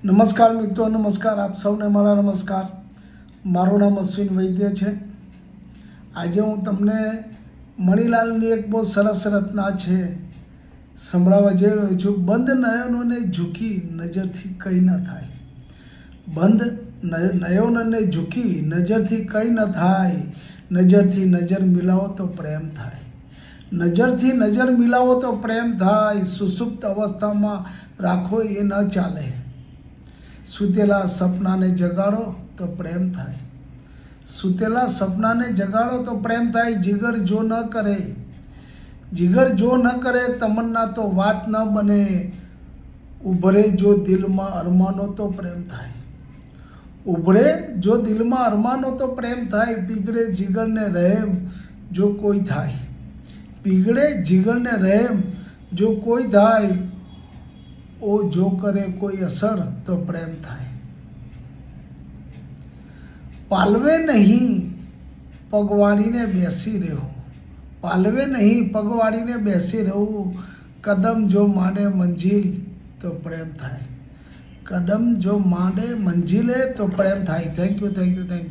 નમસ્કાર મિત્રો, નમસ્કાર. આપ સૌને મારા નમસ્કાર. મારું નામ અશ્વિન વૈદ્ય છે. આજે હું તમને મણીલાલની એક બહુ સરસ રચના છે સંભળાવવા જઈ રહ્યો છું. બંધ નયનોને ઝૂકી નજરથી કંઈ ન થાય. બંધ નયનોને ઝૂકી નજરથી કંઈ ન થાય. નજરથી નજર મિલાવો તો પ્રેમ થાય. નજરથી નજર મિલાવો તો પ્રેમ થાય. સુષુપ્ત અવસ્થામાં રાખો એ ન ચાલે. સૂતેલા સપનાને જગાડો તો પ્રેમ થાય. સૂતેલા સપનાને જગાડો તો પ્રેમ થાય. જીગર જો ન કરે, જીગર જો ન કરે તમન્ના તો વાત ન બને. ઉભરે જો દિલમાં અરમાનો તો પ્રેમ થાય. ઉભરે જો દિલમાં અરમાનો તો પ્રેમ થાય. પીગળે જીગરને રહેમ જો કોઈ થાય. પીગળે જીગરને રહેમ જો કોઈ થાય. ઓ જો કરે કોઈ અસર તો પ્રેમ થાય. પાલવે નહીં પગવાળીને બેસી રહેવું. પાલવે નહીં પગવાળીને બેસી રહેવું. કદમ જો માંડે મંજિલ તો પ્રેમ થાય. કદમ જો માંડે મંજિલે તો પ્રેમ થાય. Thank you, thank you, thank you.